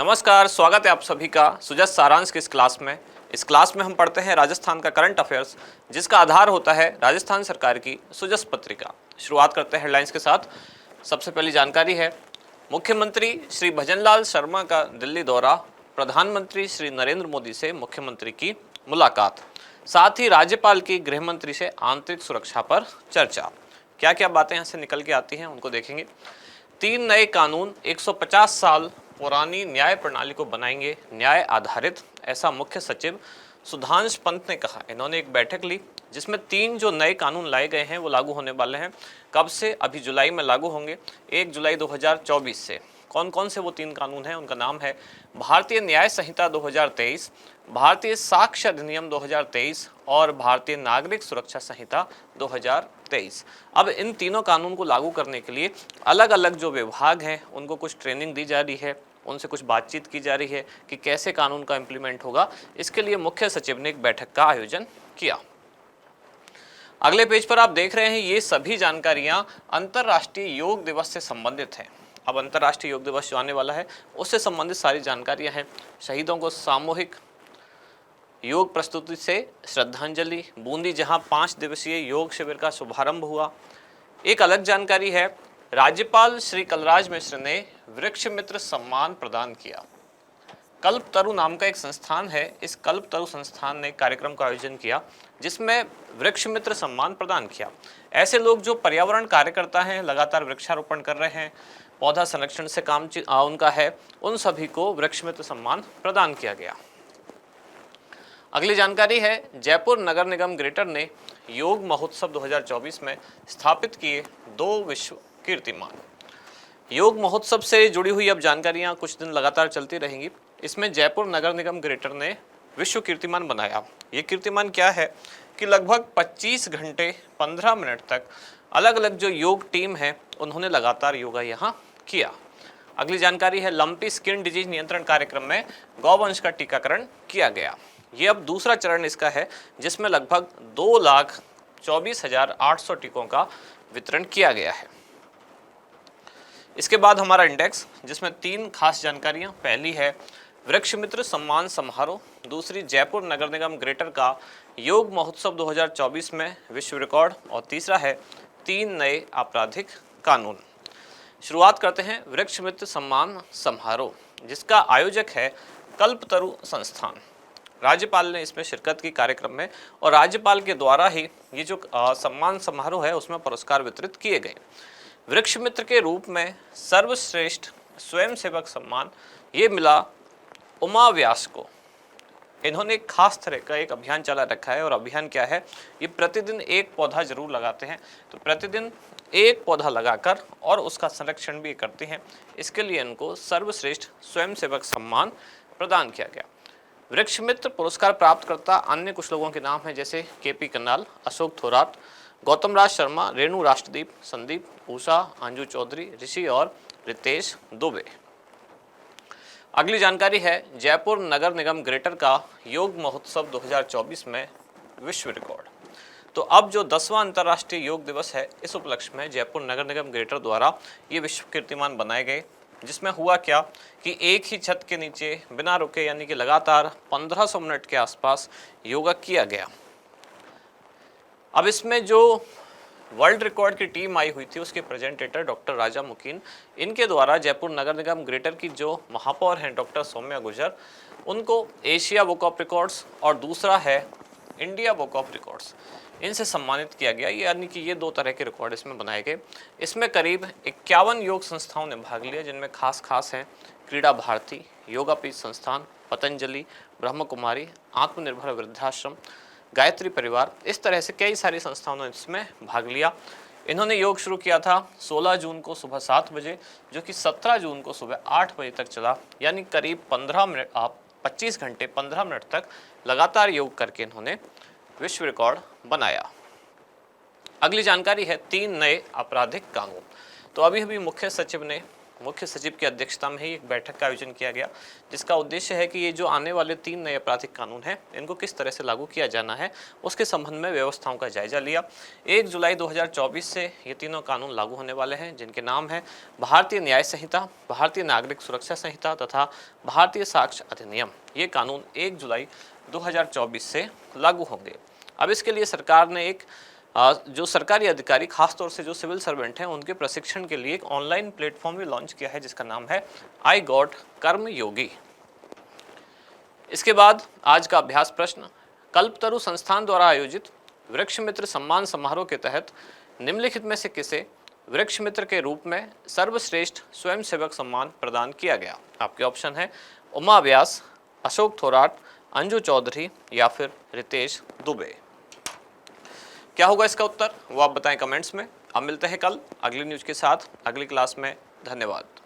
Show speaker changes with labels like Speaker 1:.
Speaker 1: नमस्कार, स्वागत है आप सभी का सुजस सारांश की इस क्लास में। इस क्लास में हम पढ़ते हैं राजस्थान का करंट अफेयर्स, जिसका आधार होता है राजस्थान सरकार की सुजस पत्रिका। शुरुआत करते हैं हेडलाइंस के साथ। सबसे पहली जानकारी है, मुख्यमंत्री श्री भजनलाल शर्मा का दिल्ली दौरा, प्रधानमंत्री श्री नरेंद्र मोदी से मुख्यमंत्री की मुलाकात, साथ ही राज्यपाल की गृह मंत्री से आंतरिक सुरक्षा पर चर्चा। क्या क्या बातें यहाँ से निकल के आती हैं उनको देखेंगे। 3 नए कानून 150 साल पुरानी न्याय प्रणाली को बनाएंगे न्याय आधारित, ऐसा मुख्य सचिव सुधांश पंत ने कहा। इन्होंने एक बैठक ली जिसमें 3 जो नए कानून लाए गए हैं वो लागू होने वाले हैं। कब से? अभी जुलाई में लागू होंगे, 1 जुलाई 2024 से। कौन कौन से वो 3 कानून हैं? उनका नाम है भारतीय न्याय संहिता 2023, भारतीय साक्ष्य अधिनियम 2023 और भारतीय नागरिक सुरक्षा संहिता 2023। अब इन तीनों कानून को लागू करने के लिए अलग अलग जो विभाग हैं उनको कुछ ट्रेनिंग दी जा रही है, उनसे कुछ बातचीत की जा रही है कि कैसे कानून का इम्प्लीमेंट होगा। इसके लिए मुख्य सचिव ने एक बैठक का आयोजन किया। अगले पेज पर आप देख रहे हैं, ये सभी जानकारियां अंतर्राष्ट्रीय योग दिवस से संबंधित हैं। अब अंतर्राष्ट्रीय योग दिवस जो आने वाला है उससे संबंधित सारी जानकारियां हैं। शहीदों को सामूहिक योग प्रस्तुति से श्रद्धांजलि, बूंदी जहां 5 दिवसीय योग शिविर का शुभारंभ हुआ। एक अलग जानकारी है, राज्यपाल श्री कलराज मिश्र ने वृक्ष मित्र सम्मान प्रदान किया। कल्पतरु नाम का एक संस्थान है, इस कल्पतरु संस्थान ने कार्यक्रम का आयोजन किया जिसमें वृक्ष मित्र सम्मान प्रदान किया। ऐसे लोग जो पर्यावरण कार्यकर्ता हैं, लगातार वृक्षारोपण कर रहे हैं, पौधा संरक्षण से काम उनका है, उन सभी को वृक्ष मित्र सम्मान प्रदान किया गया। अगली जानकारी है, जयपुर नगर निगम ग्रेटर ने योग महोत्सव 2024 में स्थापित किए 2 विश्व कीर्तिमान। योग महोत्सव से जुड़ी हुई अब जानकारियां कुछ दिन लगातार चलती रहेंगी। इसमें जयपुर नगर निगम ग्रेटर ने विश्व कीर्तिमान बनाया। ये कीर्तिमान क्या है कि लगभग 25 घंटे 15 मिनट तक अलग अलग जो योग टीम है उन्होंने लगातार योगा यहाँ किया। अगली जानकारी है, लंपी स्किन डिजीज नियंत्रण कार्यक्रम में गौवंश का टीकाकरण किया गया। ये अब दूसरा चरण इसका है जिसमें लगभग 2,24,800 टीकों का वितरण किया गया है। इसके बाद हमारा इंडेक्स, जिसमें 3 खास जानकारियां। पहली है वृक्ष मित्र सम्मान समारोह, दूसरी जयपुर नगर निगम ग्रेटर का योग महोत्सव 2024 में विश्व रिकॉर्ड, और तीसरा है 3 नए आपराधिक कानून। शुरुआत करते हैं वृक्ष मित्र सम्मान समारोह, जिसका आयोजक है कल्पतरु संस्थान। राज्यपाल ने इसमें शिरकत की कार्यक्रम में, और राज्यपाल के द्वारा ही ये जो सम्मान समारोह है उसमें पुरस्कार वितरित किए गए। वृक्ष मित्र के रूप में सर्वश्रेष्ठ स्वयंसेवक सम्मान ये मिला उमा व्यास को। इन्होंने एक खास तरह का एक अभियान चला रखा है, और अभियान क्या है, ये प्रतिदिन 1 पौधा जरूर लगाते हैं। तो प्रतिदिन 1 पौधा लगाकर और उसका संरक्षण भी करते हैं। इसके लिए इनको सर्वश्रेष्ठ स्वयंसेवक सम्मान प्रदान किया गया। वृक्ष मित्र पुरस्कार प्राप्त करता अन्य कुछ लोगों के नाम हैं, जैसे केपी कन्नाल, अशोक थोराट, गौतम राज शर्मा, रेणु राष्ट्रदीप, संदीप, उषा, अंजू चौधरी, ऋषि और रितेश दुबे। अगली जानकारी है, जयपुर नगर निगम ग्रेटर का योग महोत्सव 2024 में विश्व रिकॉर्ड। तो अब जो 10वां अंतर्राष्ट्रीय योग दिवस है, इस उपलक्ष्य में जयपुर नगर निगम ग्रेटर द्वारा ये विश्व कीर्तिमान बनाए गए। जिसमें हुआ क्या कि एक ही छत के नीचे बिना रुके, यानी कि लगातार 1500 मिनट के आसपास योगा किया गया। अब इसमें जो वर्ल्ड रिकॉर्ड की टीम आई हुई थी उसके प्रेजेंटेटर डॉक्टर राजा मुकीन, इनके द्वारा जयपुर नगर निगम ग्रेटर की जो महापौर हैं डॉक्टर सौम्या गुर्जर, उनको एशिया बुक ऑफ रिकॉर्ड्स और दूसरा है इंडिया बुक ऑफ रिकॉर्ड्स, इनसे सम्मानित किया गया। यानी कि ये 2 तरह के रिकॉर्ड इसमें बनाए गए। इसमें करीब 51 योग संस्थाओं ने भाग लिया, जिनमें खास हैं क्रीड़ा भारती, योगापीठ संस्थान, पतंजलि, ब्रह्म कुमारी, आत्मनिर्भर वृद्धाश्रम, गायत्री परिवार। इस तरह से कई सारी संस्थाओं ने इसमें भाग लिया। इन्होंने योग शुरू किया था 16 जून को सुबह 7 बजे, जो कि 17 जून को सुबह 8 बजे तक चला। यानी करीब 25 घंटे 15 मिनट तक लगातार योग करके इन्होंने विश्व रिकॉर्ड बनाया। अगली जानकारी है 3 नए आपराधिक कानून। तो अभी मुख्य सचिव ने मुख्य सचिव की अध्यक्षता में ही एक बैठक का आयोजन किया गया, जिसका उद्देश्य है कि ये जो आने वाले 3 नए आपराधिक कानून हैं, इनको किस तरह से लागू किया जाना है, उसके संबंध में व्यवस्थाओं का जायजा लिया। 1 जुलाई 2024 से ये तीनों कानून लागू होने वाले हैं, जिनके नाम हैं भारतीय न्याय संहिता, भारतीय नागरिक सुरक्षा संहिता तथा भारतीय साक्ष्य अधिनियम। ये कानून 1 जुलाई 2024 से लागू होंगे। अब इसके लिए सरकार ने एक जो सरकारी अधिकारी, खासतौर से जो सिविल सर्वेंट हैं, उनके प्रशिक्षण के लिए एक ऑनलाइन प्लेटफॉर्म भी लॉन्च किया है, जिसका नाम है आई गॉट कर्मयोगी। इसके बाद आज का अभ्यास प्रश्न, कल्पतरु संस्थान द्वारा आयोजित वृक्ष मित्र सम्मान समारोह के तहत निम्नलिखित में से किसे वृक्ष मित्र के रूप में सर्वश्रेष्ठ स्वयंसेवक सम्मान प्रदान किया गया? आपके ऑप्शन है उमा व्यास, अशोक थोराट, अंजू चौधरी या फिर रितेश दुबे। क्या होगा इसका उत्तर, वो आप बताएं कमेंट्स में। अब मिलते हैं कल अगली न्यूज़ के साथ अगली क्लास में। धन्यवाद।